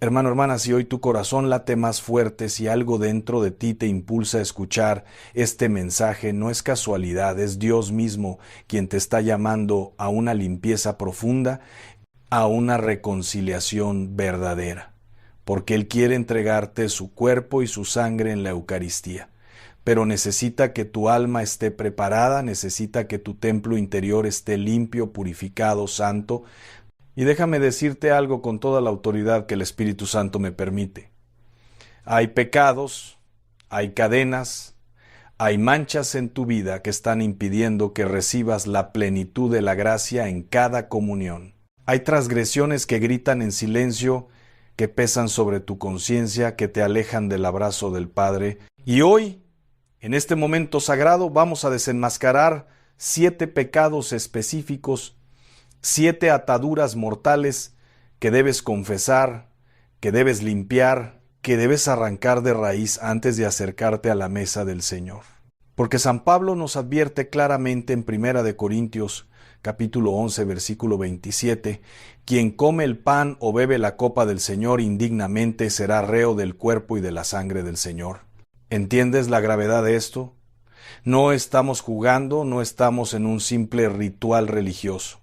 Hermano, hermana, si hoy tu corazón late más fuerte, si algo dentro de ti te impulsa a escuchar este mensaje, no es casualidad, es Dios mismo quien te está llamando a una limpieza profunda, a una reconciliación verdadera, porque Él quiere entregarte su cuerpo y su sangre en la Eucaristía. Pero necesita que tu alma esté preparada, necesita que tu templo interior esté limpio, purificado, santo. Y déjame decirte algo con toda la autoridad que el Espíritu Santo me permite. Hay pecados, hay cadenas, hay manchas en tu vida que están impidiendo que recibas la plenitud de la gracia en cada comunión. Hay transgresiones que gritan en silencio, que pesan sobre tu conciencia, que te alejan del abrazo del Padre. Y hoy, en este momento sagrado, vamos a desenmascarar 7 pecados específicos, 7 ataduras mortales que debes confesar, que debes limpiar, que debes arrancar de raíz antes de acercarte a la mesa del Señor. Porque San Pablo nos advierte claramente en 1 Corintios capítulo 11, versículo 27, quien come el pan o bebe la copa del Señor indignamente será reo del cuerpo y de la sangre del Señor. ¿Entiendes la gravedad de esto? No estamos jugando, no estamos en un simple ritual religioso.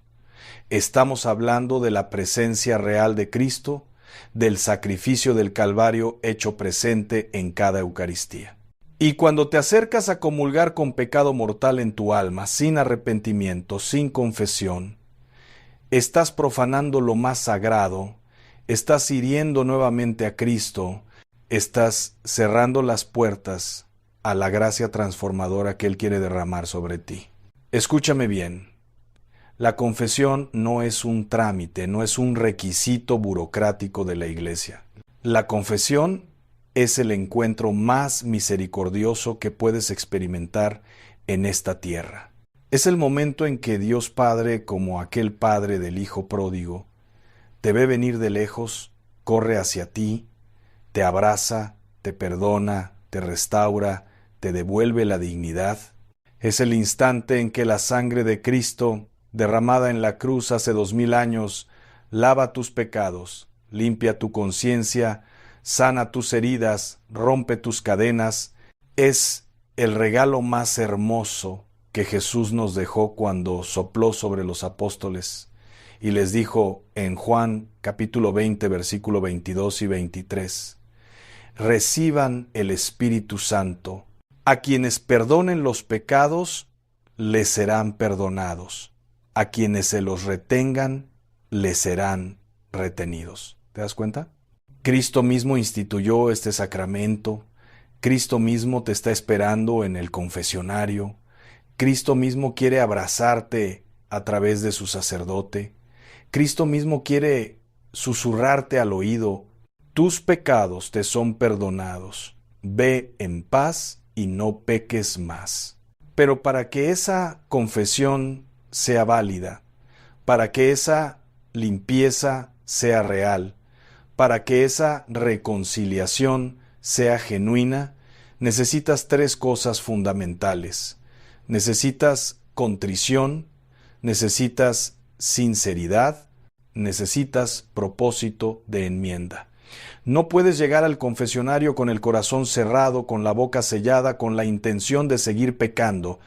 Estamos hablando de la presencia real de Cristo, del sacrificio del Calvario hecho presente en cada Eucaristía. Y cuando te acercas a comulgar con pecado mortal en tu alma, sin arrepentimiento, sin confesión, estás profanando lo más sagrado, estás hiriendo nuevamente a Cristo, estás cerrando las puertas a la gracia transformadora que Él quiere derramar sobre ti. Escúchame bien. La confesión no es un trámite, no es un requisito burocrático de la Iglesia. La confesión es el encuentro más misericordioso que puedes experimentar en esta tierra. Es el momento en que Dios Padre, como aquel Padre del Hijo pródigo, te ve venir de lejos, corre hacia ti, te abraza, te perdona, te restaura, te devuelve la dignidad. Es el instante en que la sangre de Cristo, derramada en la cruz hace 2000 años, lava tus pecados, limpia tu conciencia, sana tus heridas, rompe tus cadenas. Es el regalo más hermoso que Jesús nos dejó cuando sopló sobre los apóstoles y les dijo en Juan capítulo 20, versículo 22 y 23, reciban el Espíritu Santo. A quienes perdonen los pecados, les serán perdonados. A quienes se los retengan, les serán retenidos. ¿Te das cuenta? Cristo mismo instituyó este sacramento. Cristo mismo te está esperando en el confesionario. Cristo mismo quiere abrazarte a través de su sacerdote. Cristo mismo quiere susurrarte al oído. Tus pecados te son perdonados. Ve en paz y no peques más. Pero para que esa confesión sea válida, para que esa limpieza sea real, para que esa reconciliación sea genuina, necesitas 3 cosas fundamentales. Necesitas contrición, necesitas sinceridad, necesitas propósito de enmienda. No puedes llegar al confesionario con el corazón cerrado, con la boca sellada, con la intención de seguir pecando.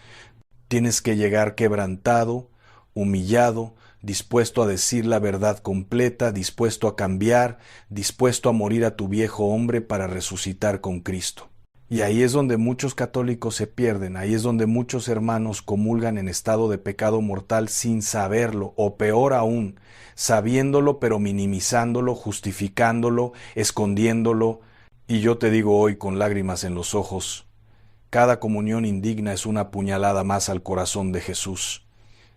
Tienes que llegar quebrantado, humillado, dispuesto a decir la verdad completa, dispuesto a cambiar, dispuesto a morir a tu viejo hombre para resucitar con Cristo. Y ahí es donde muchos católicos se pierden, ahí es donde muchos hermanos comulgan en estado de pecado mortal sin saberlo, o peor aún, sabiéndolo pero minimizándolo, justificándolo, escondiéndolo. Y yo te digo hoy con lágrimas en los ojos, cada comunión indigna es una puñalada más al corazón de Jesús.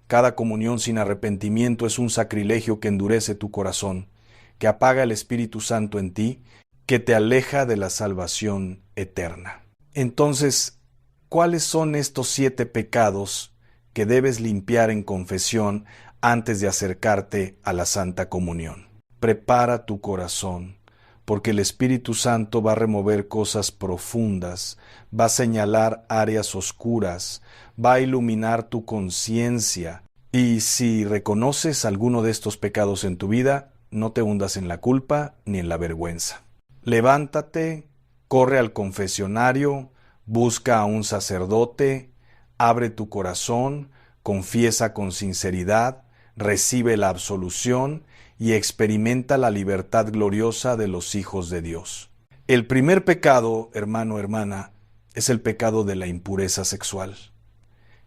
Cada comunión sin arrepentimiento es un sacrilegio que endurece tu corazón, que apaga el Espíritu Santo en ti, que te aleja de la salvación eterna. Entonces, ¿cuáles son estos 7 pecados que debes limpiar en confesión antes de acercarte a la Santa Comunión? Prepara tu corazón, porque el Espíritu Santo va a remover cosas profundas, va a señalar áreas oscuras, va a iluminar tu conciencia. Y si reconoces alguno de estos pecados en tu vida, no te hundas en la culpa ni en la vergüenza. Levántate, corre al confesionario, busca a un sacerdote, abre tu corazón, confiesa con sinceridad, recibe la absolución y experimenta la libertad gloriosa de los hijos de Dios. El primer pecado, hermano, hermana, es el pecado de la impureza sexual.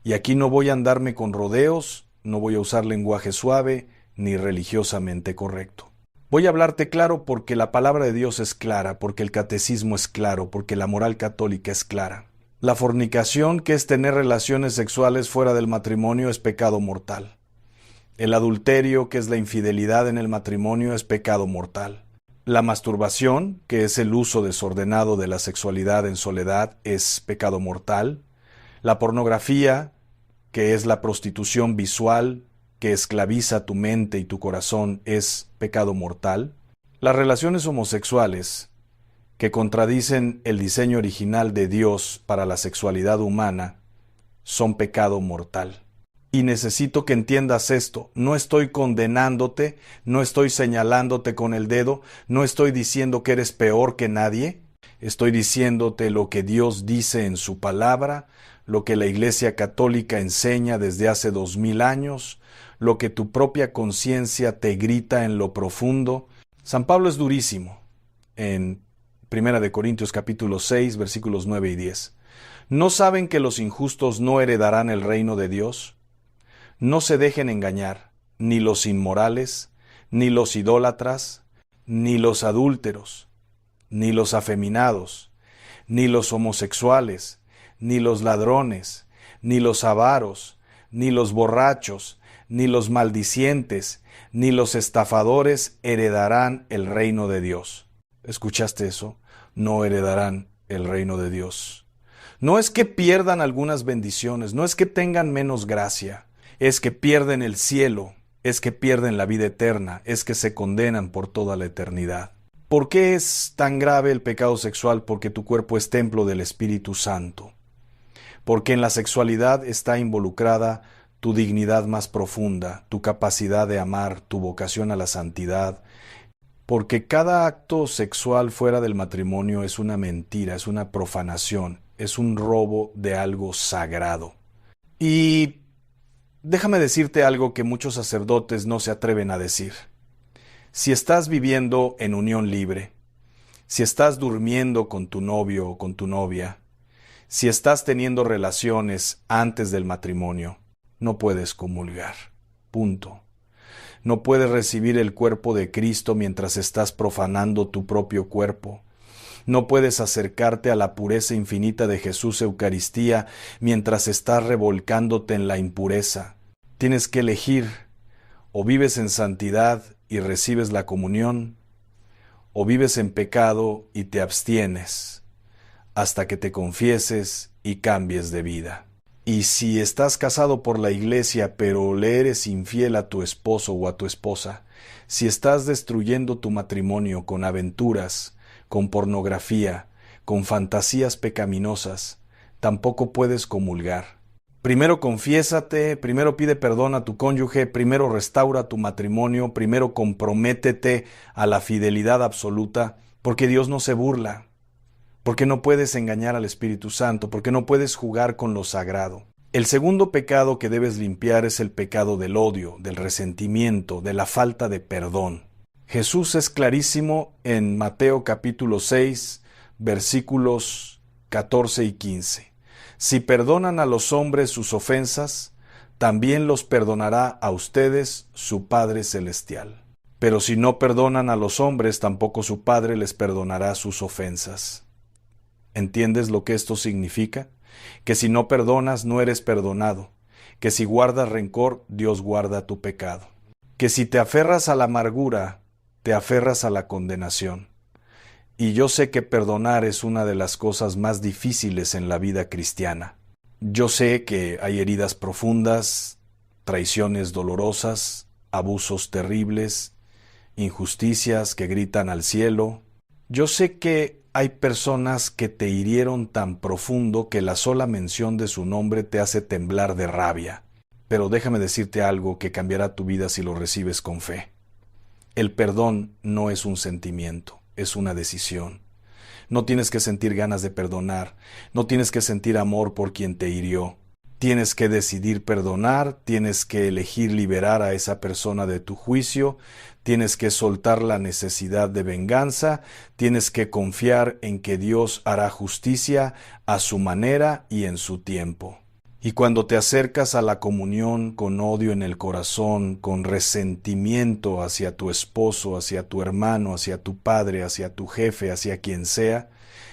Y aquí no voy a andarme con rodeos, no voy a usar lenguaje suave ni religiosamente correcto. Voy a hablarte claro porque la palabra de Dios es clara, porque el catecismo es claro, porque la moral católica es clara. La fornicación, que es tener relaciones sexuales fuera del matrimonio, es pecado mortal. El adulterio, que es la infidelidad en el matrimonio, es pecado mortal. La masturbación, que es el uso desordenado de la sexualidad en soledad, es pecado mortal. La pornografía, que es la prostitución visual, que esclaviza tu mente y tu corazón, es pecado mortal. Las relaciones homosexuales, que contradicen el diseño original de Dios para la sexualidad humana, son pecado mortal. Y necesito que entiendas esto. No estoy condenándote, no estoy señalándote con el dedo, no estoy diciendo que eres peor que nadie. Estoy diciéndote lo que Dios dice en su palabra, lo que la Iglesia Católica enseña desde hace 2000 años, lo que tu propia conciencia te grita en lo profundo. San Pablo es durísimo en 1 Corintios capítulo 6, versículos 9 y 10. ¿No saben que los injustos no heredarán el reino de Dios? No se dejen engañar, ni los inmorales, ni los idólatras, ni los adúlteros, ni los afeminados, ni los homosexuales, ni los ladrones, ni los avaros, ni los borrachos, ni los maldicientes, ni los estafadores heredarán el reino de Dios. ¿Escuchaste eso? No heredarán el reino de Dios. No es que pierdan algunas bendiciones, no es que tengan menos gracia, es que pierden el cielo, es que pierden la vida eterna, es que se condenan por toda la eternidad. ¿Por qué es tan grave el pecado sexual? Porque tu cuerpo es templo del Espíritu Santo. Porque en la sexualidad está involucrada tu dignidad más profunda, tu capacidad de amar, tu vocación a la santidad. Porque cada acto sexual fuera del matrimonio es una mentira, es una profanación, es un robo de algo sagrado. Y déjame decirte algo que muchos sacerdotes no se atreven a decir. Si estás viviendo en unión libre, si estás durmiendo con tu novio o con tu novia, si estás teniendo relaciones antes del matrimonio, no puedes comulgar. Punto. No puedes recibir el cuerpo de Cristo mientras estás profanando tu propio cuerpo. No puedes acercarte a la pureza infinita de Jesús Eucaristía mientras estás revolcándote en la impureza. Tienes que elegir: o vives en santidad y recibes la comunión, o vives en pecado y te abstienes hasta que te confieses y cambies de vida. Y si estás casado por la Iglesia pero le eres infiel a tu esposo o a tu esposa, si estás destruyendo tu matrimonio con aventuras, con pornografía, con fantasías pecaminosas, tampoco puedes comulgar. Primero confiésate, primero pide perdón a tu cónyuge, primero restaura tu matrimonio, primero comprométete a la fidelidad absoluta, porque Dios no se burla, porque no puedes engañar al Espíritu Santo, porque no puedes jugar con lo sagrado. El segundo pecado que debes limpiar es el pecado del odio, del resentimiento, de la falta de perdón. Jesús es clarísimo en Mateo capítulo 6, versículos 14 y 15. Si perdonan a los hombres sus ofensas, también los perdonará a ustedes su Padre Celestial. Pero si no perdonan a los hombres, tampoco su Padre les perdonará sus ofensas. ¿Entiendes lo que esto significa? Que si no perdonas, no eres perdonado. Que si guardas rencor, Dios guarda tu pecado. Que si te aferras a la amargura, te aferras a la condenación. Y yo sé que perdonar es una de las cosas más difíciles en la vida cristiana. Yo sé que hay heridas profundas, traiciones dolorosas, abusos terribles, injusticias que gritan al cielo. Yo sé que hay personas que te hirieron tan profundo que la sola mención de su nombre te hace temblar de rabia. Pero déjame decirte algo que cambiará tu vida si lo recibes con fe. El perdón no es un sentimiento, es una decisión. No tienes que sentir ganas de perdonar, no tienes que sentir amor por quien te hirió. Tienes que decidir perdonar, tienes que elegir liberar a esa persona de tu juicio, tienes que soltar la necesidad de venganza, tienes que confiar en que Dios hará justicia a su manera y en su tiempo. Y cuando te acercas a la comunión con odio en el corazón, con resentimiento hacia tu esposo, hacia tu hermano, hacia tu padre, hacia tu jefe, hacia quien sea,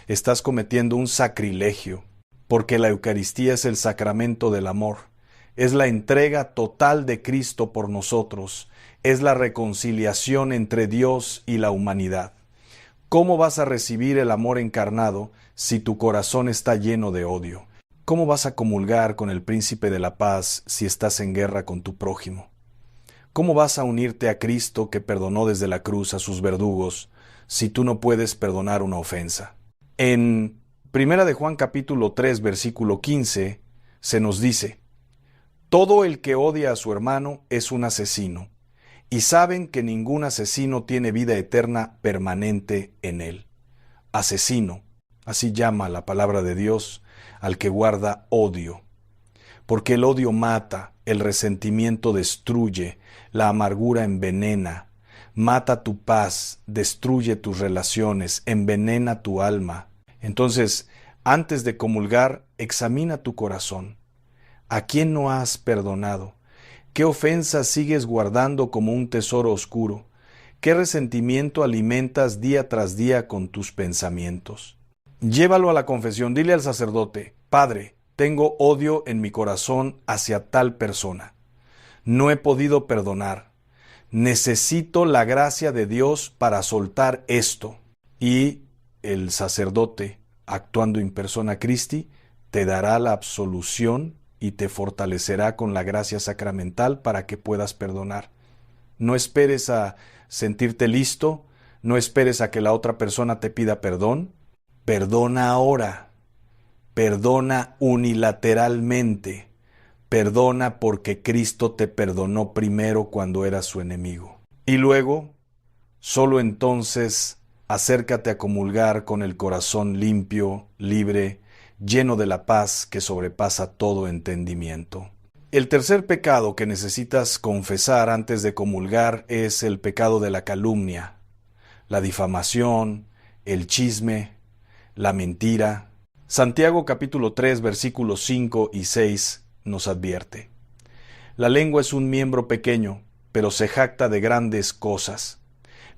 estás cometiendo un sacrilegio, porque la Eucaristía es el sacramento del amor, es la entrega total de Cristo por nosotros, es la reconciliación entre Dios y la humanidad. ¿Cómo vas a recibir el amor encarnado si tu corazón está lleno de odio? ¿Cómo vas a comulgar con el Príncipe de la Paz si estás en guerra con tu prójimo? ¿Cómo vas a unirte a Cristo que perdonó desde la cruz a sus verdugos si tú no puedes perdonar una ofensa? En 1 de Juan capítulo 3 versículo 15 se nos dice: todo el que odia a su hermano es un asesino, y saben que ningún asesino tiene vida eterna permanente en él. Asesino, así llama la palabra de Dios al que guarda odio, porque el odio mata, el resentimiento destruye, la amargura envenena, mata tu paz, destruye tus relaciones, envenena tu alma. Entonces, antes de comulgar, examina tu corazón. ¿A quién no has perdonado? ¿Qué ofensas sigues guardando como un tesoro oscuro? ¿Qué resentimiento alimentas día tras día con tus pensamientos? Llévalo a la confesión, dile al sacerdote: Padre, tengo odio en mi corazón hacia tal persona. No he podido perdonar. Necesito la gracia de Dios para soltar esto. Y el sacerdote, actuando in persona Christi, te dará la absolución y te fortalecerá con la gracia sacramental para que puedas perdonar. No esperes a sentirte listo, no esperes a que la otra persona te pida perdón. Perdona ahora, perdona unilateralmente, perdona porque Cristo te perdonó primero cuando eras su enemigo. Y luego, solo entonces, acércate a comulgar con el corazón limpio, libre, lleno de la paz que sobrepasa todo entendimiento. El tercer pecado que necesitas confesar antes de comulgar es el pecado de la calumnia, la difamación, el chisme, la mentira. Santiago capítulo 3 versículos 5 y 6 nos advierte: la lengua es un miembro pequeño, pero se jacta de grandes cosas.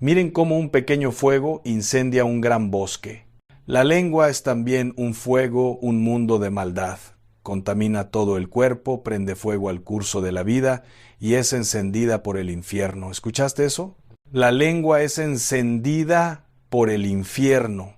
Miren cómo un pequeño fuego incendia un gran bosque. La lengua es también un fuego, un mundo de maldad. Contamina todo el cuerpo, prende fuego al curso de la vida y es encendida por el infierno. ¿Escuchaste eso? La lengua es encendida por el infierno.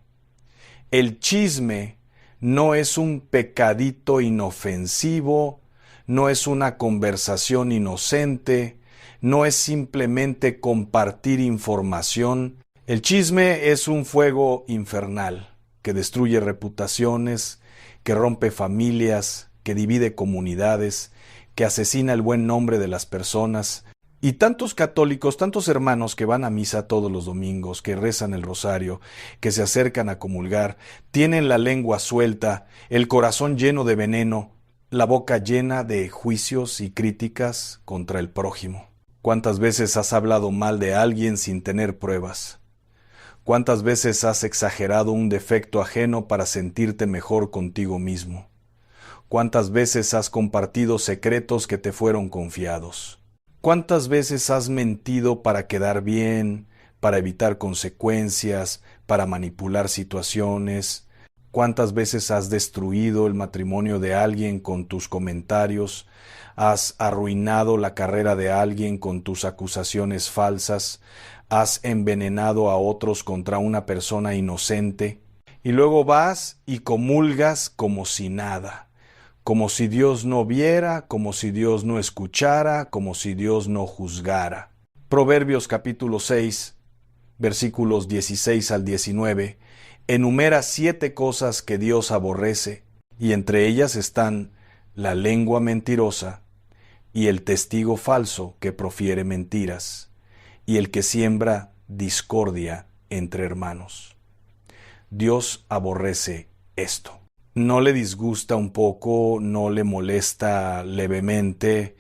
El chisme no es un pecadito inofensivo, no es una conversación inocente, no es simplemente compartir información. El chisme es un fuego infernal que destruye reputaciones, que rompe familias, que divide comunidades, que asesina el buen nombre de las personas. Y tantos católicos, tantos hermanos que van a misa todos los domingos, que rezan el rosario, que se acercan a comulgar, tienen la lengua suelta, el corazón lleno de veneno, la boca llena de juicios y críticas contra el prójimo. ¿Cuántas veces has hablado mal de alguien sin tener pruebas? ¿Cuántas veces has exagerado un defecto ajeno para sentirte mejor contigo mismo? ¿Cuántas veces has compartido secretos que te fueron confiados? ¿Cuántas veces has mentido para quedar bien, para evitar consecuencias, para manipular situaciones? ¿Cuántas veces has destruido el matrimonio de alguien con tus comentarios? ¿Has arruinado la carrera de alguien con tus acusaciones falsas? ¿Has envenenado a otros contra una persona inocente? Y luego vas y comulgas como si nada. Como si Dios no viera, como si Dios no escuchara, como si Dios no juzgara. Proverbios capítulo 6, versículos 16 al 19, enumera 7 cosas que Dios aborrece, y entre ellas están la lengua mentirosa y el testigo falso que profiere mentiras, y el que siembra discordia entre hermanos. Dios aborrece esto. No le disgusta un poco, no le molesta levemente,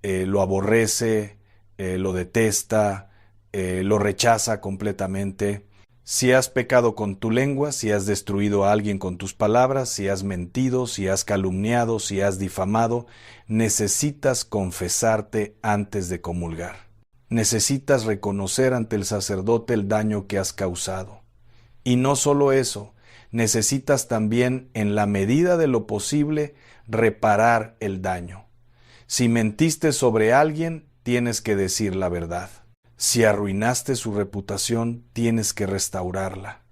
lo aborrece, lo detesta, lo rechaza completamente. Si has pecado con tu lengua, si has destruido a alguien con tus palabras, si has mentido, si has calumniado, si has difamado, necesitas confesarte antes de comulgar. Necesitas reconocer ante el sacerdote el daño que has causado. Y no solo eso, necesitas también, en la medida de lo posible, reparar el daño. Si mentiste sobre alguien, tienes que decir la verdad. Si arruinaste su reputación, tienes que restaurarla.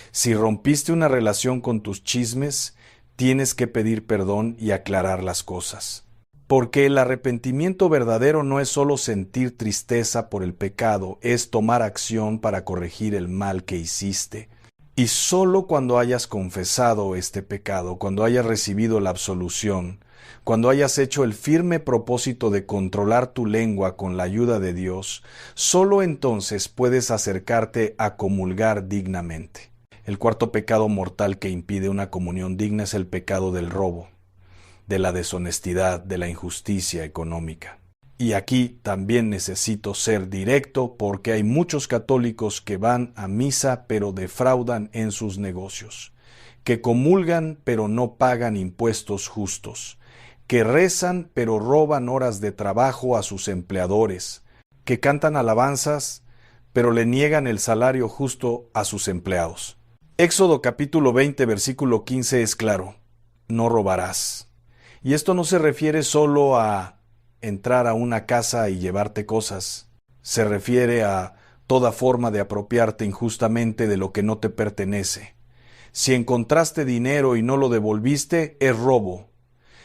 Si rompiste una relación con tus chismes, tienes que pedir perdón y aclarar las cosas. Porque el arrepentimiento verdadero no es solo sentir tristeza por el pecado, es tomar acción para corregir el mal que hiciste. Y solo cuando hayas confesado este pecado, cuando hayas recibido la absolución, cuando hayas hecho el firme propósito de controlar tu lengua con la ayuda de Dios, solo entonces puedes acercarte a comulgar dignamente. El cuarto pecado mortal que impide una comunión digna es el pecado del robo, de la deshonestidad, de la injusticia económica. Y aquí también necesito ser directo porque hay muchos católicos que van a misa pero defraudan en sus negocios, que comulgan pero no pagan impuestos justos, que rezan pero roban horas de trabajo a sus empleadores, que cantan alabanzas pero le niegan el salario justo a sus empleados. Éxodo capítulo 20, versículo 15 es claro: no robarás. Y esto no se refiere solo a entrar a una casa y llevarte cosas. Se refiere a toda forma de apropiarte injustamente de lo que no te pertenece. Si encontraste dinero y no lo devolviste, es robo.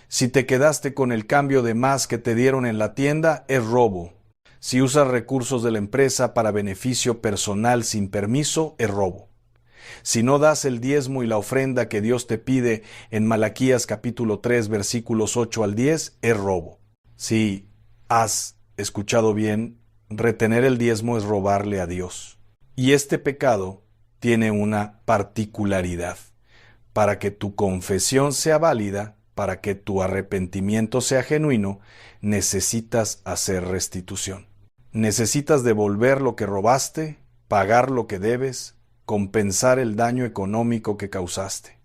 Si te quedaste con el cambio de más que te dieron en la tienda, es robo. Si usas recursos de la empresa para beneficio personal sin permiso, es robo. Si no das el diezmo y la ofrenda que Dios te pide en Malaquías capítulo 3 versículos 8 al 10, es robo. Si has escuchado bien, retener el diezmo es robarle a Dios. Y este pecado tiene una particularidad. Para que tu confesión sea válida, para que tu arrepentimiento sea genuino, necesitas hacer restitución. Necesitas devolver lo que robaste, pagar lo que debes, compensar el daño económico que causaste.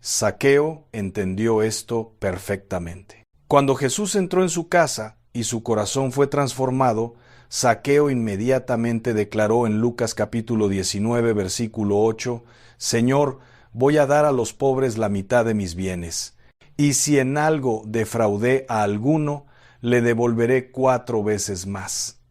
Zaqueo entendió esto perfectamente. Cuando Jesús entró en su casa y su corazón fue transformado, Zaqueo inmediatamente declaró en Lucas capítulo 19, versículo 8, «Señor, voy a dar a los pobres la mitad de mis bienes, y si en algo defraudé a alguno, le devolveré 4 veces más».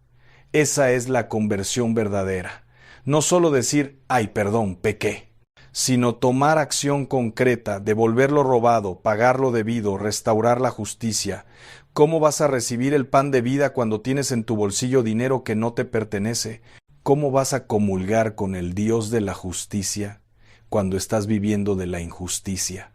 Esa es la conversión verdadera. No solo decir, «Ay, perdón, pequé», sino tomar acción concreta, devolver lo robado, pagar lo debido, restaurar la justicia. ¿Cómo vas a recibir el pan de vida cuando tienes en tu bolsillo dinero que no te pertenece? ¿Cómo vas a comulgar con el Dios de la justicia cuando estás viviendo de la injusticia?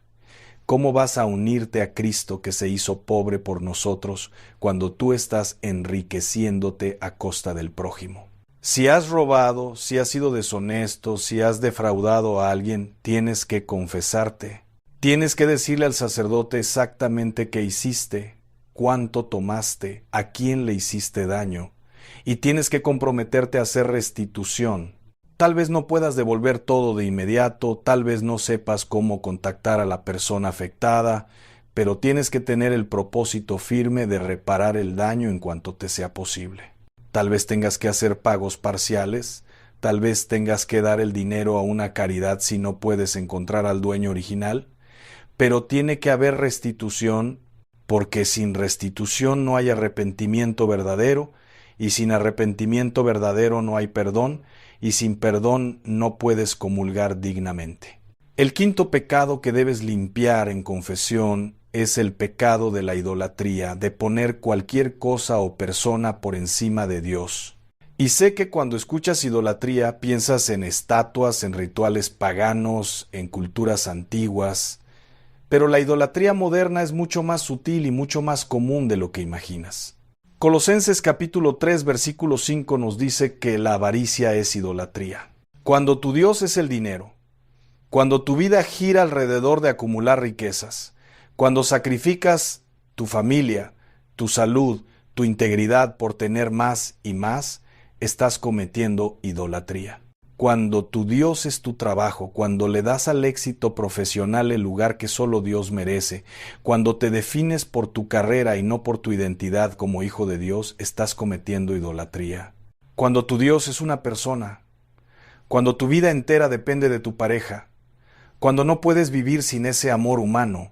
¿Cómo vas a unirte a Cristo que se hizo pobre por nosotros cuando tú estás enriqueciéndote a costa del prójimo? Si has robado, si has sido deshonesto, si has defraudado a alguien, tienes que confesarte. Tienes que decirle al sacerdote exactamente qué hiciste, cuánto tomaste, a quién le hiciste daño, y tienes que comprometerte a hacer restitución. Tal vez no puedas devolver todo de inmediato, tal vez no sepas cómo contactar a la persona afectada, pero tienes que tener el propósito firme de reparar el daño en cuanto te sea posible. Tal vez tengas que hacer pagos parciales, tal vez tengas que dar el dinero a una caridad si no puedes encontrar al dueño original, pero tiene que haber restitución, porque sin restitución no hay arrepentimiento verdadero, y sin arrepentimiento verdadero no hay perdón, y sin perdón no puedes comulgar dignamente. El quinto pecado que debes limpiar en confesión es el pecado de la idolatría, de poner cualquier cosa o persona por encima de Dios. Y sé que cuando escuchas idolatría piensas en estatuas, en rituales paganos, en culturas antiguas, pero la idolatría moderna es mucho más sutil y mucho más común de lo que imaginas. Colosenses capítulo 3, versículo 5 nos dice que la avaricia es idolatría. Cuando tu Dios es el dinero, cuando tu vida gira alrededor de acumular riquezas, cuando sacrificas tu familia, tu salud, tu integridad por tener más y más, estás cometiendo idolatría. Cuando tu Dios es tu trabajo, cuando le das al éxito profesional el lugar que solo Dios merece, cuando te defines por tu carrera y no por tu identidad como hijo de Dios, estás cometiendo idolatría. Cuando tu Dios es una persona, cuando tu vida entera depende de tu pareja, cuando no puedes vivir sin ese amor humano,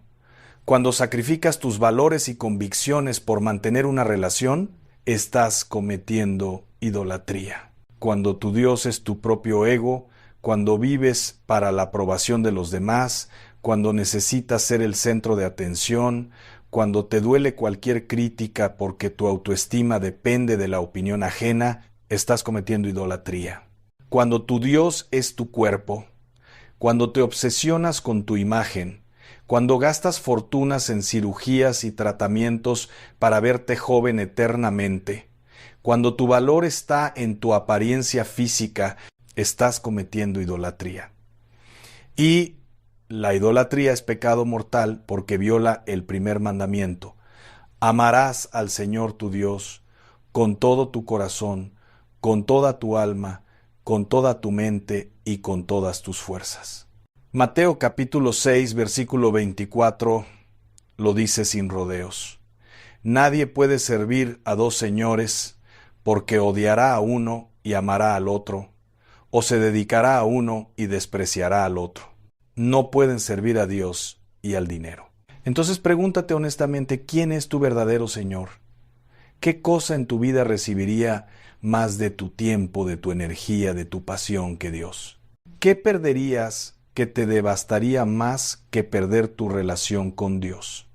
cuando sacrificas tus valores y convicciones por mantener una relación, estás cometiendo idolatría. Cuando tu Dios es tu propio ego, cuando vives para la aprobación de los demás, cuando necesitas ser el centro de atención, cuando te duele cualquier crítica porque tu autoestima depende de la opinión ajena, estás cometiendo idolatría. Cuando tu Dios es tu cuerpo, cuando te obsesionas con tu imagen, cuando gastas fortunas en cirugías y tratamientos para verte joven eternamente, cuando tu valor está en tu apariencia física, estás cometiendo idolatría. Y la idolatría es pecado mortal porque viola el primer mandamiento. Amarás al Señor tu Dios con todo tu corazón, con toda tu alma, con toda tu mente y con todas tus fuerzas. Mateo capítulo 6, versículo 24 lo dice sin rodeos. Nadie puede servir a dos señores, porque odiará a uno y amará al otro, o se dedicará a uno y despreciará al otro. No pueden servir a Dios y al dinero. Entonces pregúntate honestamente, ¿quién es tu verdadero Señor? ¿Qué cosa en tu vida recibiría más de tu tiempo, de tu energía, de tu pasión que Dios? ¿Qué perderías que te devastaría más que perder tu relación con Dios?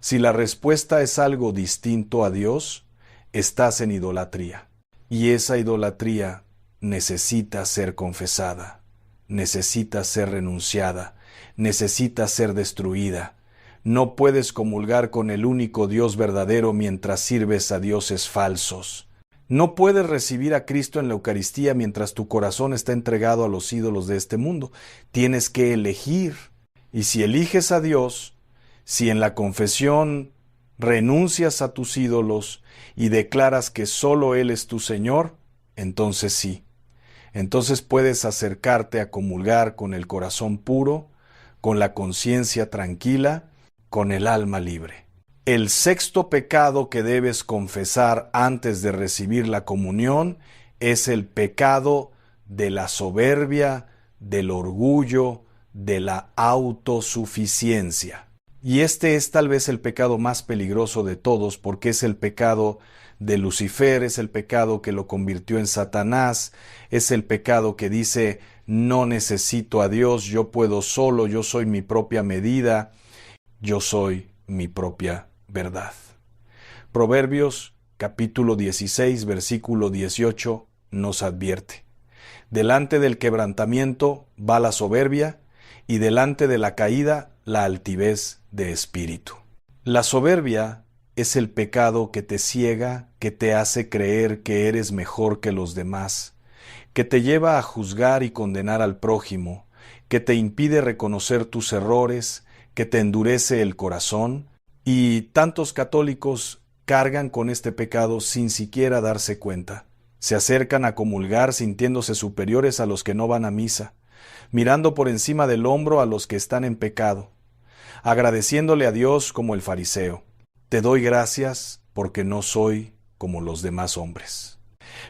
Si la respuesta es algo distinto a Dios, estás en idolatría. Y esa idolatría necesita ser confesada, necesita ser renunciada, necesita ser destruida. No puedes comulgar con el único Dios verdadero mientras sirves a dioses falsos. No puedes recibir a Cristo en la Eucaristía mientras tu corazón está entregado a los ídolos de este mundo. Tienes que elegir. Y si eliges a Dios, si en la confesión renuncias a tus ídolos y declaras que solo Él es tu Señor, entonces sí. Entonces puedes acercarte a comulgar con el corazón puro, con la conciencia tranquila, con el alma libre. El sexto pecado que debes confesar antes de recibir la comunión es el pecado de la soberbia, del orgullo, de la autosuficiencia. Y este es tal vez el pecado más peligroso de todos, porque es el pecado de Lucifer, es el pecado que lo convirtió en Satanás, es el pecado que dice, no necesito a Dios, yo puedo solo, yo soy mi propia medida, yo soy mi propia verdad. Proverbios capítulo 16, versículo 18 nos advierte, delante del quebrantamiento va la soberbia, y delante de la caída la altivez de espíritu. La soberbia es el pecado que te ciega, que te hace creer que eres mejor que los demás, que te lleva a juzgar y condenar al prójimo, que te impide reconocer tus errores, que te endurece el corazón, y tantos católicos cargan con este pecado sin siquiera darse cuenta. Se acercan a comulgar sintiéndose superiores a los que no van a misa, mirando por encima del hombro a los que están en pecado, agradeciéndole a Dios como el fariseo. Te doy gracias porque no soy como los demás hombres.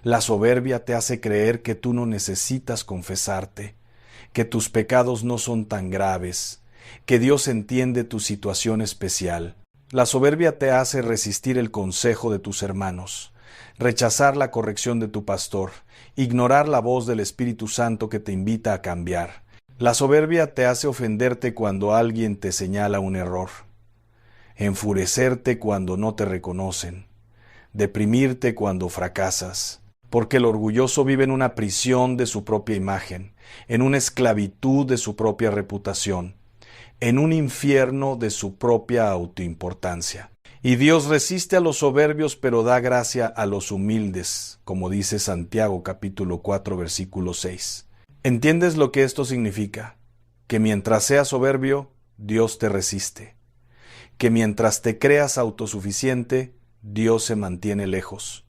La soberbia te hace creer que tú no necesitas confesarte, que tus pecados no son tan graves, que Dios entiende tu situación especial. La soberbia te hace resistir el consejo de tus hermanos, rechazar la corrección de tu pastor, ignorar la voz del Espíritu Santo que te invita a cambiar. La soberbia te hace ofenderte cuando alguien te señala un error, enfurecerte cuando no te reconocen, deprimirte cuando fracasas, porque el orgulloso vive en una prisión de su propia imagen, en una esclavitud de su propia reputación, en un infierno de su propia autoimportancia. Y Dios resiste a los soberbios, pero da gracia a los humildes, como dice Santiago capítulo 4, versículo 6. ¿Entiendes lo que esto significa? Que mientras seas soberbio, Dios te resiste. Que mientras te creas autosuficiente, Dios se mantiene lejos.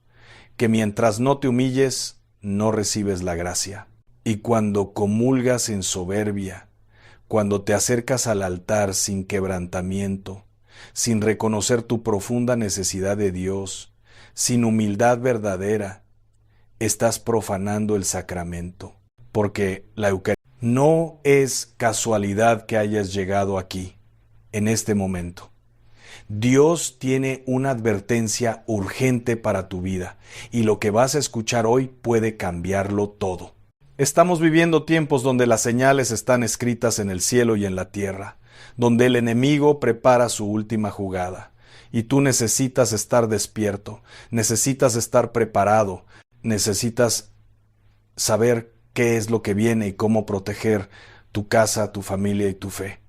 Que mientras no te humilles, no recibes la gracia. Y cuando comulgas en soberbia, cuando te acercas al altar sin quebrantamiento, sin reconocer tu profunda necesidad de Dios, sin humildad verdadera, estás profanando el sacramento, porque la Eucaristía no es casualidad que hayas llegado aquí, en este momento. Dios tiene una advertencia urgente para tu vida, y lo que vas a escuchar hoy puede cambiarlo todo. Estamos viviendo tiempos donde las señales están escritas en el cielo y en la tierra, donde el enemigo prepara su última jugada, y tú necesitas estar despierto, necesitas estar preparado, necesitas saber qué es lo que viene y cómo proteger tu casa, tu familia y tu fe.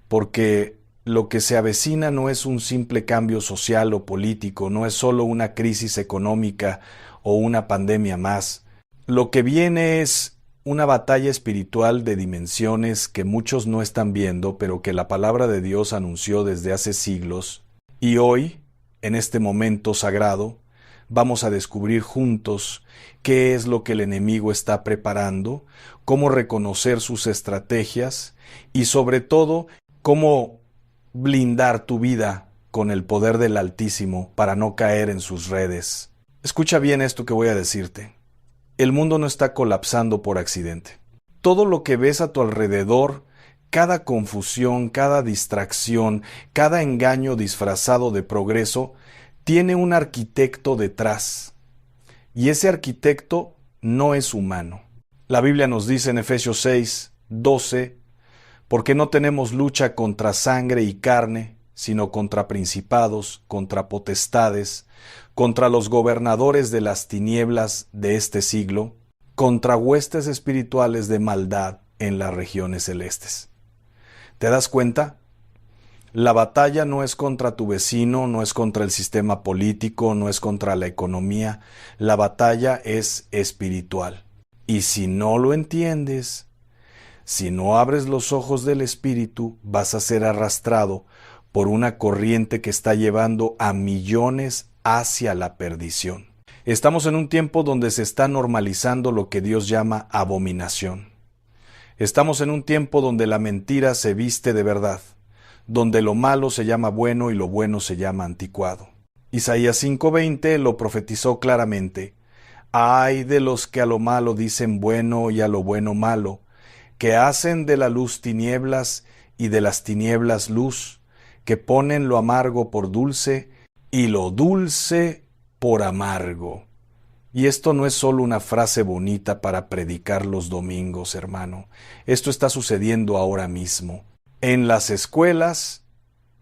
Porque lo que se avecina no es un simple cambio social o político, no es solo una crisis económica o una pandemia más. Lo que viene es una batalla espiritual de dimensiones que muchos no están viendo, pero que la palabra de Dios anunció desde hace siglos. Y hoy, en este momento sagrado, vamos a descubrir juntos qué es lo que el enemigo está preparando, cómo reconocer sus estrategias y sobre todo, cómo blindar tu vida con el poder del Altísimo para no caer en sus redes. Escucha bien esto que voy a decirte. El mundo no está colapsando por accidente. Todo lo que ves a tu alrededor, cada confusión, cada distracción, cada engaño disfrazado de progreso, tiene un arquitecto detrás. Y ese arquitecto no es humano. La Biblia nos dice en Efesios 6, 12, porque no tenemos lucha contra sangre y carne, sino contra principados, contra potestades, contra los gobernadores de las tinieblas de este siglo, contra huestes espirituales de maldad en las regiones celestes. ¿Te das cuenta? La batalla no es contra tu vecino, no es contra el sistema político, no es contra la economía. La batalla es espiritual. Y si no lo entiendes, si no abres los ojos del espíritu, vas a ser arrastrado por una corriente que está llevando a millones hacia la perdición. Estamos en un tiempo donde se está normalizando lo que Dios llama abominación. Estamos en un tiempo donde la mentira se viste de verdad, donde lo malo se llama bueno y lo bueno se llama anticuado. Isaías 5:20 lo profetizó claramente. Ay de los que a lo malo dicen bueno y a lo bueno malo, que hacen de la luz tinieblas y de las tinieblas luz, que ponen lo amargo por dulce y lo dulce por amargo. Y esto no es solo una frase bonita para predicar los domingos, hermano. Esto está sucediendo ahora mismo. En las escuelas,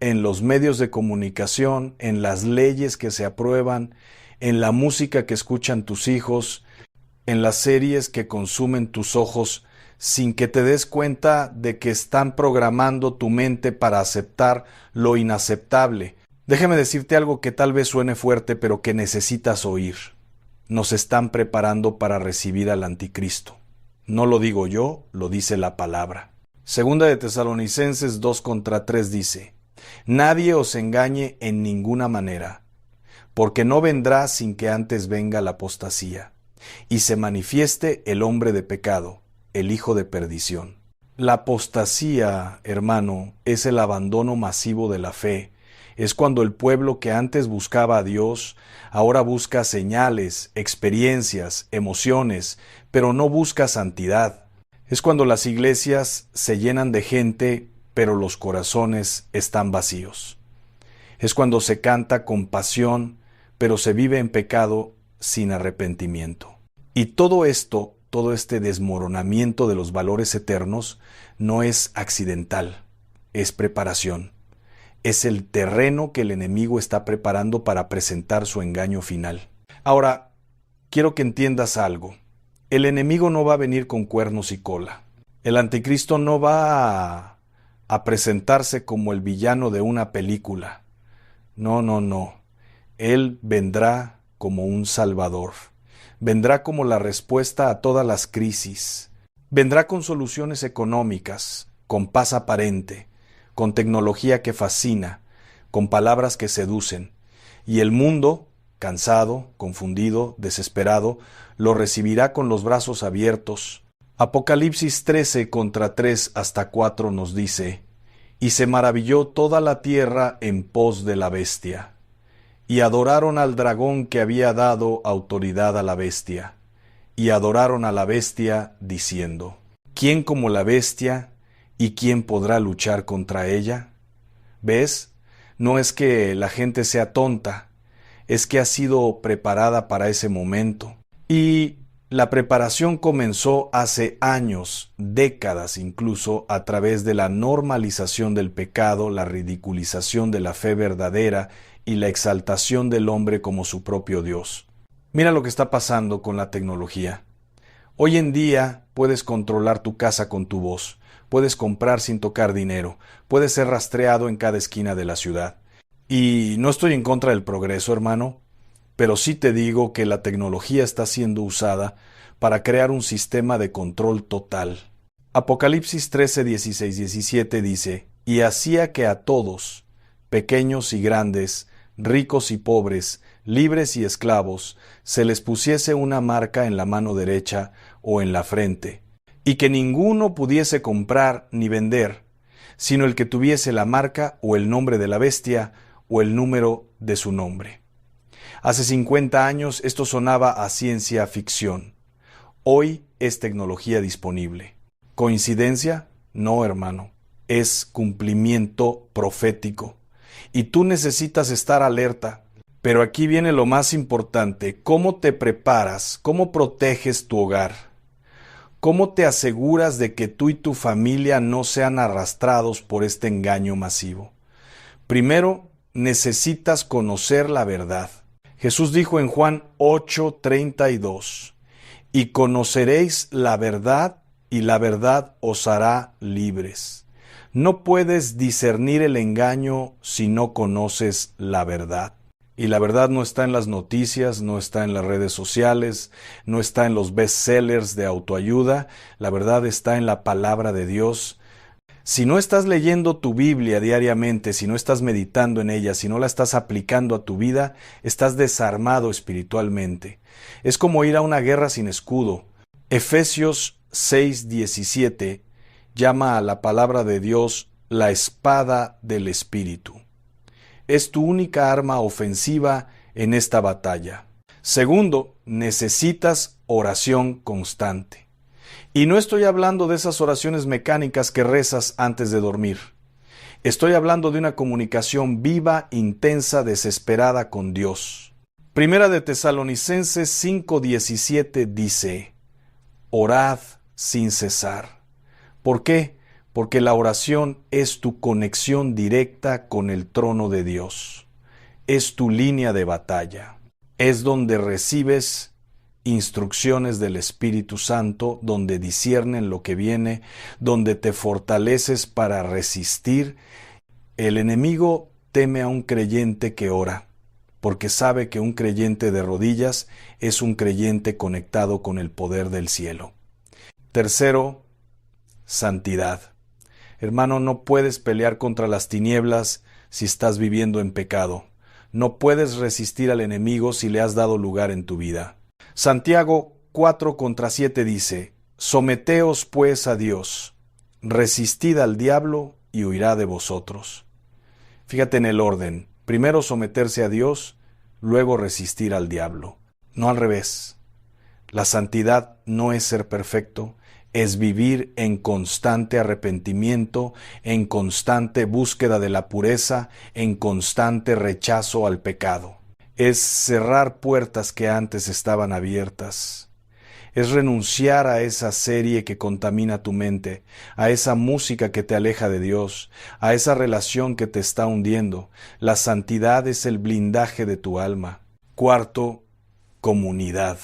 en los medios de comunicación, en las leyes que se aprueban, en la música que escuchan tus hijos, en las series que consumen tus ojos, sin que te des cuenta de que están programando tu mente para aceptar lo inaceptable. Déjame decirte algo que tal vez suene fuerte, pero que necesitas oír. Nos están preparando para recibir al anticristo. No lo digo yo, lo dice la palabra. Segunda de Tesalonicenses 2:3 dice: Nadie os engañe en ninguna manera, porque no vendrá sin que antes venga la apostasía, y se manifieste el hombre de pecado, el hijo de perdición. La apostasía, hermano, es el abandono masivo de la fe. Es cuando el pueblo que antes buscaba a Dios, ahora busca señales, experiencias, emociones, pero no busca santidad. Es cuando las iglesias se llenan de gente, pero los corazones están vacíos. Es cuando se canta con pasión, pero se vive en pecado sin arrepentimiento. Y todo esto, todo este desmoronamiento de los valores eternos, no es accidental, es preparación. Es el terreno que el enemigo está preparando para presentar su engaño final. Ahora, quiero que entiendas algo. El enemigo no va a venir con cuernos y cola. El anticristo no va a presentarse como el villano de una película. No, no, no. Él vendrá como un Salvador. Vendrá como la respuesta a todas las crisis. Vendrá con soluciones económicas, con paz aparente, con tecnología que fascina, con palabras que seducen. Y el mundo, cansado, confundido, desesperado, lo recibirá con los brazos abiertos. Apocalipsis 13 contra 3 hasta 4 nos dice: Y se maravilló toda la tierra en pos de la bestia, y adoraron al dragón que había dado autoridad a la bestia, y adoraron a la bestia, diciendo: ¿Quién como la bestia, y quién podrá luchar contra ella? ¿Ves? No es que la gente sea tonta, es que ha sido preparada para ese momento. Y la preparación comenzó hace años, décadas incluso, a través de la normalización del pecado, la ridiculización de la fe verdadera y la exaltación del hombre como su propio Dios. Mira lo que está pasando con la tecnología. Hoy en día puedes controlar tu casa con tu voz, puedes comprar sin tocar dinero, puedes ser rastreado en cada esquina de la ciudad. Y no estoy en contra del progreso, hermano, pero sí te digo que la tecnología está siendo usada para crear un sistema de control total. Apocalipsis 13, 16, 17 dice: Y hacía que a todos, pequeños y grandes, ricos y pobres, libres y esclavos, se les pusiese una marca en la mano derecha o en la frente, y que ninguno pudiese comprar ni vender, sino el que tuviese la marca o el nombre de la bestia o el número de su nombre. Hace 50 años esto sonaba a ciencia ficción. Hoy es tecnología disponible. ¿Coincidencia? No, hermano. Es cumplimiento profético. Y tú necesitas estar alerta. Pero aquí viene lo más importante: ¿cómo te preparas? ¿Cómo proteges tu hogar? ¿Cómo te aseguras de que tú y tu familia no sean arrastrados por este engaño masivo? Primero, necesitas conocer la verdad. Jesús dijo en Juan 8:32: Y conoceréis la verdad, y la verdad os hará libres. No puedes discernir el engaño si no conoces la verdad. Y la verdad no está en las noticias, no está en las redes sociales, no está en los bestsellers de autoayuda. La verdad está en la palabra de Dios. Si no estás leyendo tu Biblia diariamente, si no estás meditando en ella, si no la estás aplicando a tu vida, estás desarmado espiritualmente. Es como ir a una guerra sin escudo. Efesios 6:17 llama a la palabra de Dios la espada del Espíritu. Es tu única arma ofensiva en esta batalla. Segundo, necesitas oración constante. Y no estoy hablando de esas oraciones mecánicas que rezas antes de dormir. Estoy hablando de una comunicación viva, intensa, desesperada con Dios. Primera de Tesalonicenses 5:17 dice: Orad sin cesar. ¿Por qué? Porque la oración es tu conexión directa con el trono de Dios. Es tu línea de batalla. Es donde recibes instrucciones del Espíritu Santo, donde disciernen lo que viene, donde te fortaleces para resistir. El enemigo teme a un creyente que ora, porque sabe que un creyente de rodillas es un creyente conectado con el poder del cielo. Tercero, santidad. Hermano, no puedes pelear contra las tinieblas si estás viviendo en pecado. No puedes resistir al enemigo si le has dado lugar en tu vida. Santiago 4:7 dice: Someteos pues a Dios, resistid al diablo y huirá de vosotros. Fíjate en el orden: primero someterse a Dios, luego resistir al diablo. No al revés. La santidad no es ser perfecto, es vivir en constante arrepentimiento, en constante búsqueda de la pureza, en constante rechazo al pecado. Es cerrar puertas que antes estaban abiertas. Es renunciar a esa serie que contamina tu mente, a esa música que te aleja de Dios, a esa relación que te está hundiendo. La santidad es el blindaje de tu alma. Cuarto, comunidad.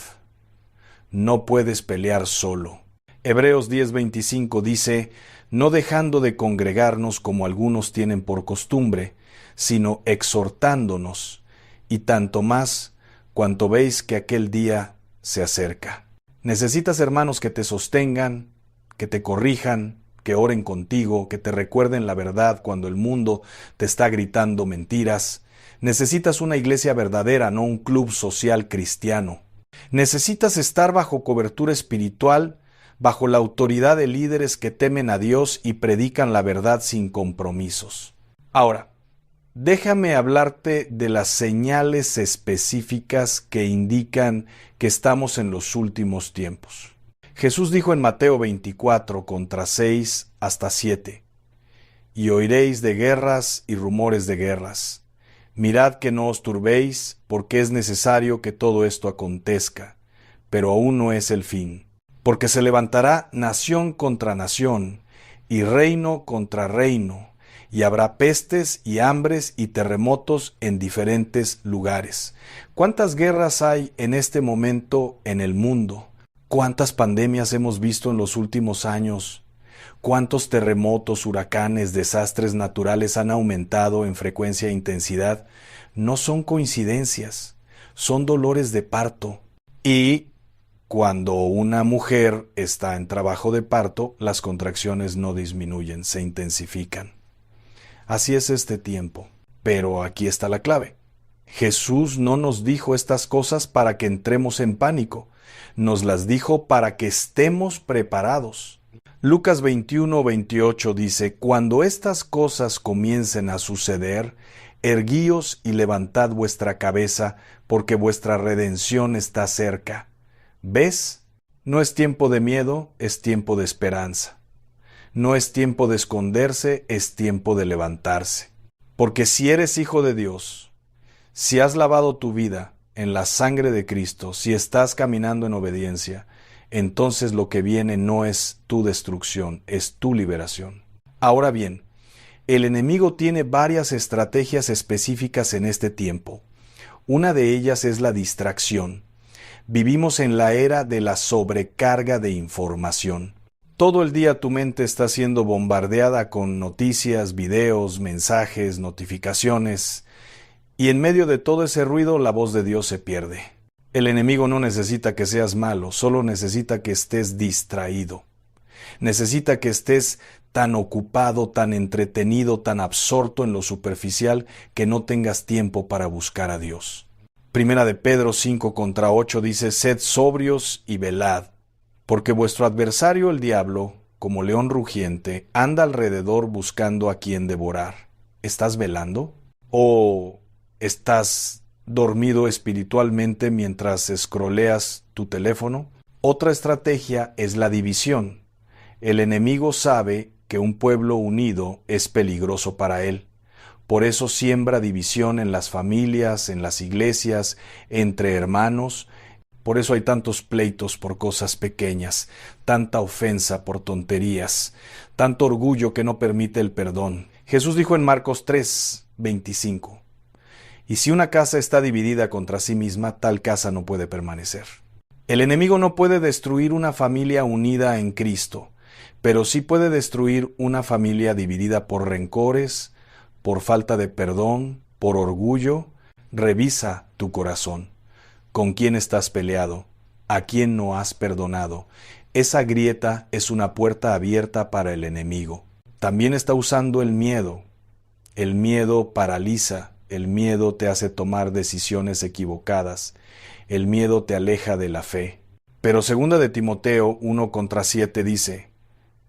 No puedes pelear solo. Hebreos 10:25 dice: No dejando de congregarnos como algunos tienen por costumbre, sino exhortándonos, y tanto más cuanto veis que aquel día se acerca. Necesitas hermanos que te sostengan, que te corrijan, que oren contigo, que te recuerden la verdad cuando el mundo te está gritando mentiras. Necesitas una iglesia verdadera, no un club social cristiano. Necesitas estar bajo cobertura espiritual, bajo la autoridad de líderes que temen a Dios y predican la verdad sin compromisos. Ahora, déjame hablarte de las señales específicas que indican que estamos en los últimos tiempos. Jesús dijo en Mateo 24, contra 6 hasta 7, «Y oiréis de guerras y rumores de guerras. Mirad que no os turbéis, porque es necesario que todo esto acontezca, pero aún no es el fin. Porque se levantará nación contra nación, y reino contra reino, y habrá pestes y hambres y terremotos en diferentes lugares». ¿Cuántas guerras hay en este momento en el mundo? ¿Cuántas pandemias hemos visto en los últimos años? ¿Cuántos terremotos, huracanes, desastres naturales han aumentado en frecuencia e intensidad? No son coincidencias, son dolores de parto. Y cuando una mujer está en trabajo de parto, las contracciones no disminuyen, se intensifican. Así es este tiempo. Pero aquí está la clave. Jesús no nos dijo estas cosas para que entremos en pánico. Nos las dijo para que estemos preparados. Lucas 21:28 dice, «Cuando estas cosas comiencen a suceder, erguíos y levantad vuestra cabeza, porque vuestra redención está cerca». ¿Ves? No es tiempo de miedo, es tiempo de esperanza. No es tiempo de esconderse, es tiempo de levantarse. Porque si eres hijo de Dios, si has lavado tu vida en la sangre de Cristo, si estás caminando en obediencia, entonces lo que viene no es tu destrucción, es tu liberación. Ahora bien, el enemigo tiene varias estrategias específicas en este tiempo. Una de ellas es la distracción. Vivimos en la era de la sobrecarga de información. Todo el día tu mente está siendo bombardeada con noticias, videos, mensajes, notificaciones, y en medio de todo ese ruido la voz de Dios se pierde. El enemigo no necesita que seas malo, solo necesita que estés distraído. Necesita que estés tan ocupado, tan entretenido, tan absorto en lo superficial que no tengas tiempo para buscar a Dios. Primera de Pedro 5:8 dice, «Sed sobrios y velad, porque vuestro adversario el diablo, como león rugiente, anda alrededor buscando a quien devorar». ¿Estás velando? ¿O estás dormido espiritualmente mientras escroleas tu teléfono? Otra estrategia es la división. El enemigo sabe que un pueblo unido es peligroso para él. Por eso siembra división en las familias, en las iglesias, entre hermanos. Por eso hay tantos pleitos por cosas pequeñas, tanta ofensa por tonterías, tanto orgullo que no permite el perdón. Jesús dijo en Marcos 3:25, «Y si una casa está dividida contra sí misma, tal casa no puede permanecer». El enemigo no puede destruir una familia unida en Cristo, pero sí puede destruir una familia dividida por rencores, por falta de perdón, por orgullo. Revisa tu corazón. ¿Con quién estás peleado? ¿A quién no has perdonado? Esa grieta es una puerta abierta para el enemigo. También está usando el miedo. El miedo paraliza. El miedo te hace tomar decisiones equivocadas. El miedo te aleja de la fe. Pero 2 de Timoteo 1:7 dice,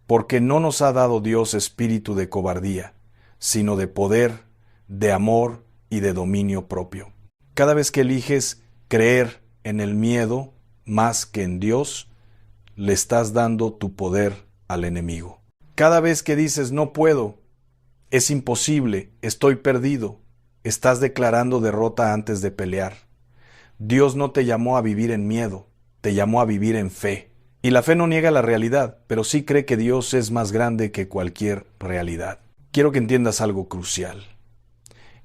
«Porque no nos ha dado Dios espíritu de cobardía, sino de poder, de amor y de dominio propio». Cada vez que eliges creer en el miedo más que en Dios, le estás dando tu poder al enemigo. Cada vez que dices no puedo, es imposible, estoy perdido, estás declarando derrota antes de pelear. Dios no te llamó a vivir en miedo, te llamó a vivir en fe. Y la fe no niega la realidad, pero sí cree que Dios es más grande que cualquier realidad. Quiero que entiendas algo crucial.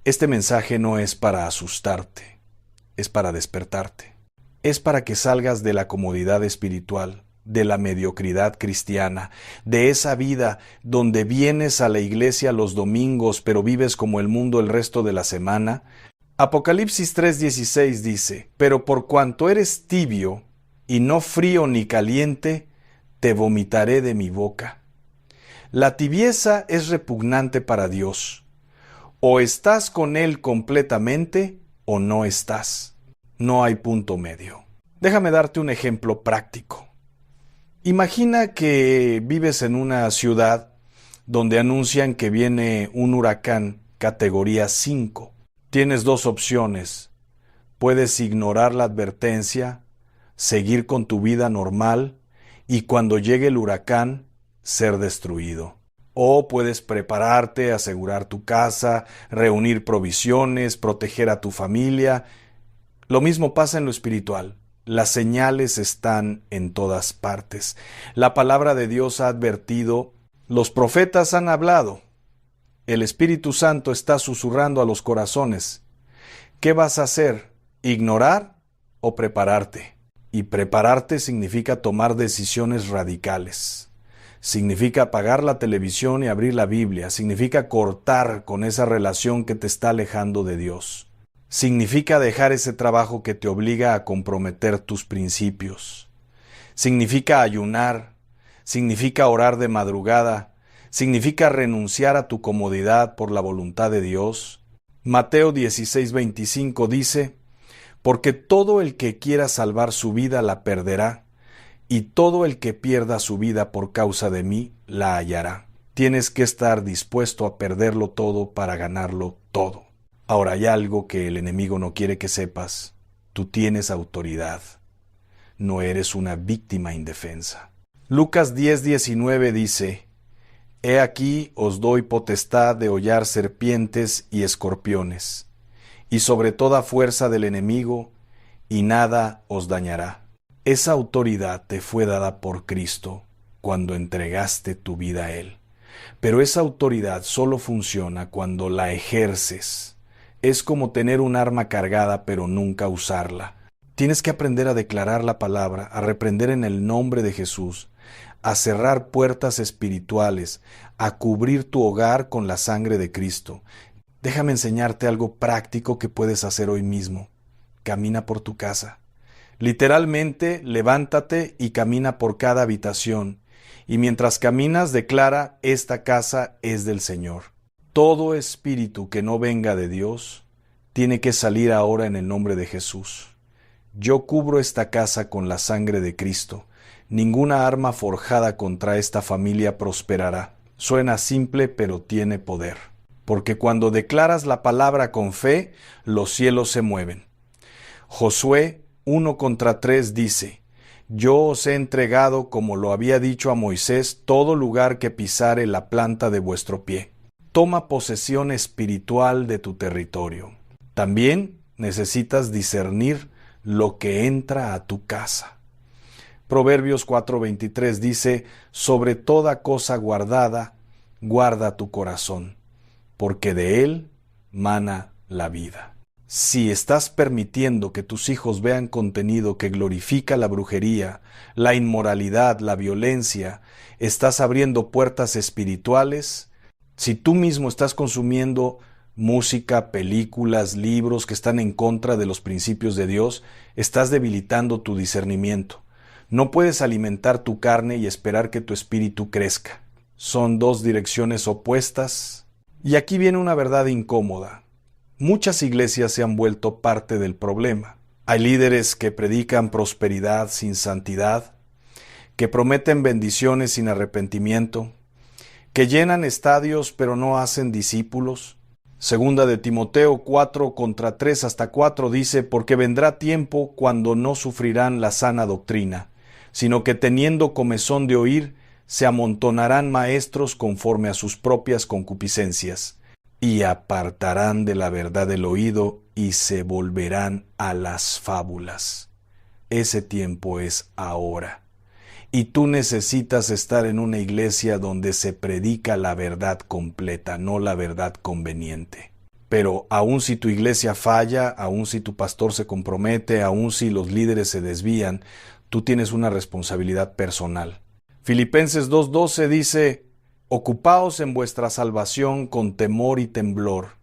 Este mensaje no es para asustarte, es para despertarte. Es para que salgas de la comodidad espiritual, de la mediocridad cristiana, de esa vida donde vienes a la iglesia los domingos pero vives como el mundo el resto de la semana. Apocalipsis 3:16 dice: pero por cuanto eres tibio y no frío ni caliente, te vomitaré de mi boca. La tibieza es repugnante para Dios. O estás con Él completamente o no estás. No hay punto medio. Déjame darte un ejemplo práctico. Imagina que vives en una ciudad donde anuncian que viene un huracán categoría 5. Tienes dos opciones. Puedes ignorar la advertencia, seguir con tu vida normal y cuando llegue el huracán, ser destruido. O puedes prepararte, asegurar tu casa, reunir provisiones, proteger a tu familia. Lo mismo pasa en lo espiritual. Las señales están en todas partes. La palabra de Dios ha advertido, los profetas han hablado, el Espíritu Santo está susurrando a los corazones. ¿Qué vas a hacer? ¿Ignorar o prepararte? Y prepararte significa tomar decisiones radicales. Significa apagar la televisión y abrir la Biblia. Significa cortar con esa relación que te está alejando de Dios. Significa dejar ese trabajo que te obliga a comprometer tus principios. Significa ayunar. Significa orar de madrugada. Significa renunciar a tu comodidad por la voluntad de Dios. Mateo 16:25 dice: porque todo el que quiera salvar su vida la perderá, y todo el que pierda su vida por causa de mí la hallará. Tienes que estar dispuesto a perderlo todo para ganarlo todo. Ahora hay algo que el enemigo no quiere que sepas. Tú tienes autoridad. No eres una víctima indefensa. Lucas 10:19 dice: he aquí os doy potestad de hollar serpientes y escorpiones, y sobre toda fuerza del enemigo, y nada os dañará. Esa autoridad te fue dada por Cristo cuando entregaste tu vida a Él. Pero esa autoridad solo funciona cuando la ejerces. Es como tener un arma cargada pero nunca usarla. Tienes que aprender a declarar la palabra, a reprender en el nombre de Jesús, a cerrar puertas espirituales, a cubrir tu hogar con la sangre de Cristo. Déjame enseñarte algo práctico que puedes hacer hoy mismo. Camina por tu casa. Literalmente, levántate y camina por cada habitación. Y mientras caminas, declara: esta casa es del Señor. Todo espíritu que no venga de Dios tiene que salir ahora en el nombre de Jesús. Yo cubro esta casa con la sangre de Cristo. Ninguna arma forjada contra esta familia prosperará. Suena simple, pero tiene poder. Porque cuando declaras la palabra con fe, los cielos se mueven. Josué 1:3 dice: yo os he entregado, como lo había dicho a Moisés, todo lugar que pisare la planta de vuestro pie. Toma posesión espiritual de tu territorio. También necesitas discernir lo que entra a tu casa. Proverbios 4:23 dice: sobre toda cosa guardada, guarda tu corazón, porque de él mana la vida. Si estás permitiendo que tus hijos vean contenido que glorifica la brujería, la inmoralidad, la violencia, estás abriendo puertas espirituales. Si tú mismo estás consumiendo música, películas, libros que están en contra de los principios de Dios, estás debilitando tu discernimiento. No puedes alimentar tu carne y esperar que tu espíritu crezca. Son dos direcciones opuestas. Y aquí viene una verdad incómoda. Muchas iglesias se han vuelto parte del problema. Hay líderes que predican prosperidad sin santidad, que prometen bendiciones sin arrepentimiento, que llenan estadios pero no hacen discípulos. Segunda de Timoteo 4:3-4 dice: porque vendrá tiempo cuando no sufrirán la sana doctrina, sino que teniendo comezón de oír, se amontonarán maestros conforme a sus propias concupiscencias, y apartarán de la verdad el oído, y se volverán a las fábulas. Ese tiempo es ahora. Y tú necesitas estar en una iglesia donde se predica la verdad completa, no la verdad conveniente. Pero aun si tu iglesia falla, aun si tu pastor se compromete, aun si los líderes se desvían, tú tienes una responsabilidad personal. Filipenses 2:12 dice, ocupaos en vuestra salvación con temor y temblor.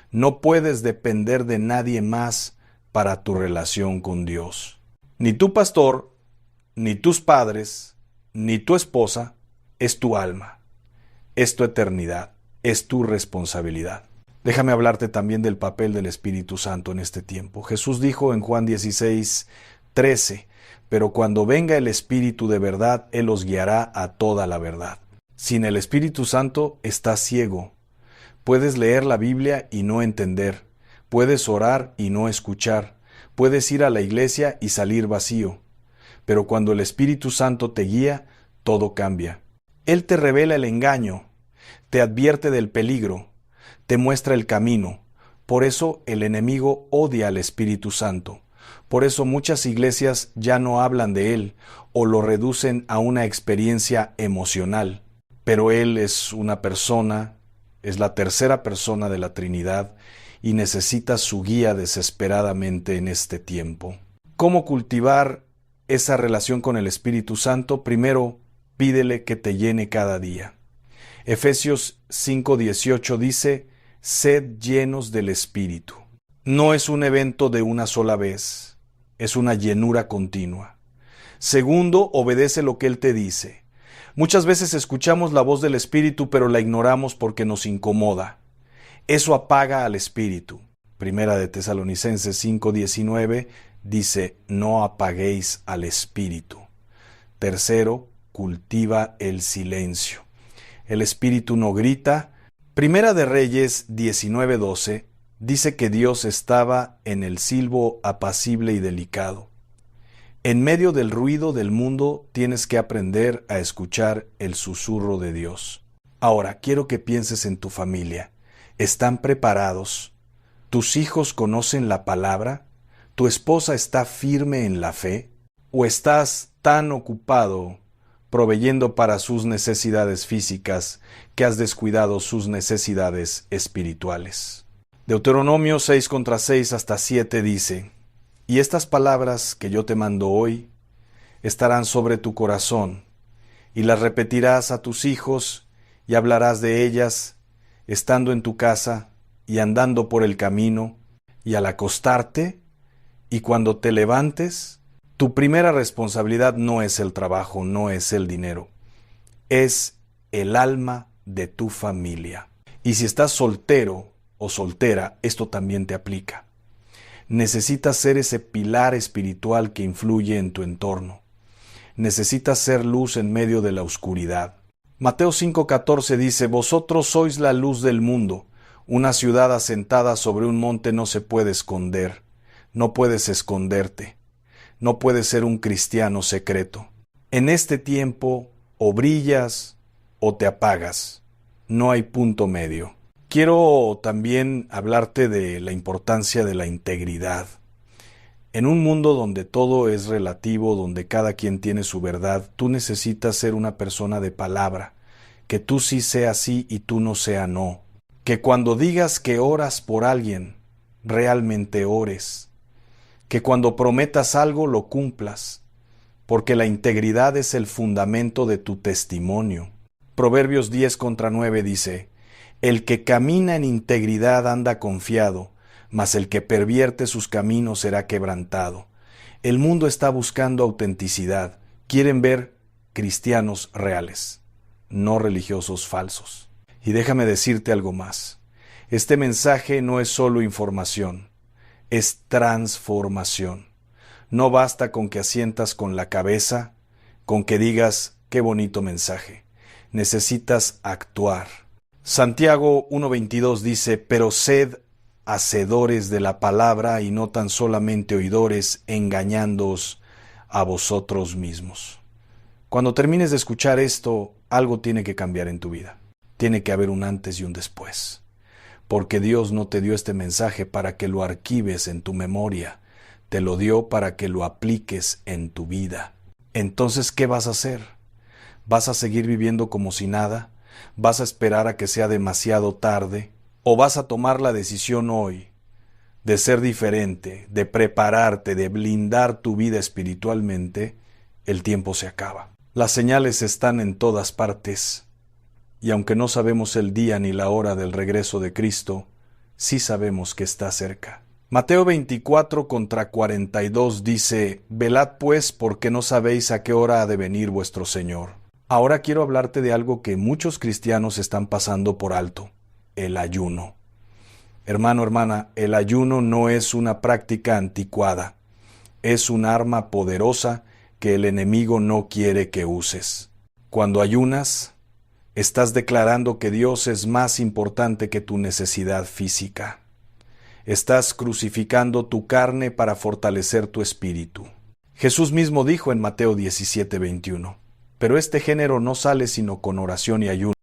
No puedes depender de nadie más para tu relación con Dios. Ni tu pastor, ni tus padres, ni tu esposa es tu alma, es tu eternidad, es tu responsabilidad. Déjame hablarte también del papel del Espíritu Santo en este tiempo. Jesús dijo en Juan 16:13, pero cuando venga el Espíritu de verdad, Él os guiará a toda la verdad. Sin el Espíritu Santo estás ciego. Puedes leer la Biblia y no entender. Puedes orar y no escuchar. Puedes ir a la iglesia y salir vacío. Pero cuando el Espíritu Santo te guía, todo cambia. Él te revela el engaño, te advierte del peligro, te muestra el camino. Por eso el enemigo odia al Espíritu Santo. Por eso muchas iglesias ya no hablan de Él o lo reducen a una experiencia emocional. Pero Él es una persona, es la tercera persona de la Trinidad y necesita su guía desesperadamente en este tiempo. ¿Cómo cultivar esa relación con el Espíritu Santo? Primero, pídele que te llene cada día. Efesios 5:18 dice, sed llenos del Espíritu. No es un evento de una sola vez, es una llenura continua. Segundo, obedece lo que Él te dice. Muchas veces escuchamos la voz del Espíritu, pero la ignoramos porque nos incomoda. Eso apaga al Espíritu. Primera de Tesalonicenses 5:19 dice, no apaguéis al Espíritu. Tercero, cultiva el silencio. El Espíritu no grita. Primera de Reyes 19:12 dice que Dios estaba en el silbo apacible y delicado. En medio del ruido del mundo tienes que aprender a escuchar el susurro de Dios. Ahora, quiero que pienses en tu familia. ¿Están preparados? ¿Tus hijos conocen la palabra? ¿Tu esposa está firme en la fe? ¿O estás tan ocupado proveyendo para sus necesidades físicas que has descuidado sus necesidades espirituales? Deuteronomio 6:6 hasta 7 dice, y estas palabras que yo te mando hoy estarán sobre tu corazón, y las repetirás a tus hijos, y hablarás de ellas, estando en tu casa, y andando por el camino, y al acostarte, y cuando te levantes. Tu primera responsabilidad no es el trabajo, no es el dinero, es el alma de tu familia. Y si estás soltero o soltera, esto también te aplica. Necesitas ser ese pilar espiritual que influye en tu entorno. Necesitas ser luz en medio de la oscuridad. Mateo 5:14 dice, vosotros sois la luz del mundo. Una ciudad asentada sobre un monte no se puede esconder. No puedes esconderte. No puedes ser un cristiano secreto. En este tiempo, o brillas o te apagas. No hay punto medio. Quiero también hablarte de la importancia de la integridad. En un mundo donde todo es relativo, donde cada quien tiene su verdad, tú necesitas ser una persona de palabra, que tú sí sea sí y tú no sea no. Que cuando digas que oras por alguien, realmente ores. Que cuando prometas algo lo cumplas, porque la integridad es el fundamento de tu testimonio. Proverbios 10:9 dice, el que camina en integridad anda confiado, mas el que pervierte sus caminos será quebrantado. El mundo está buscando autenticidad. Quieren ver cristianos reales, no religiosos falsos. Y déjame decirte algo más. Este mensaje no es solo información, es transformación. No basta con que asientas con la cabeza, con que digas, qué bonito mensaje. Necesitas actuar. Santiago 1:22 dice, pero sed hacedores de la palabra y no tan solamente oidores, engañándoos a vosotros mismos. Cuando termines de escuchar esto, algo tiene que cambiar en tu vida. Tiene que haber un antes y un después. Porque Dios no te dio este mensaje para que lo archives en tu memoria. Te lo dio para que lo apliques en tu vida. Entonces, ¿qué vas a hacer? ¿Vas a seguir viviendo como si nada? ¿Vas a esperar a que sea demasiado tarde? ¿O vas a tomar la decisión hoy de ser diferente, de prepararte, de blindar tu vida espiritualmente el tiempo se acaba. Las señales están en todas partes, y aunque no sabemos el día ni la hora del regreso de Cristo, sí sabemos que está cerca. Mateo 24:42 dice: Velad pues, porque no sabéis a qué hora ha de venir vuestro Señor. Ahora quiero hablarte de algo que muchos cristianos están pasando por alto: el ayuno. Hermano, hermana, el ayuno no es una práctica anticuada. Es un arma poderosa que el enemigo no quiere que uses. Cuando ayunas, estás declarando que Dios es más importante que tu necesidad física. Estás crucificando tu carne para fortalecer tu espíritu. Jesús mismo dijo en Mateo 17:21: Pero este género no sale sino con oración y ayuno.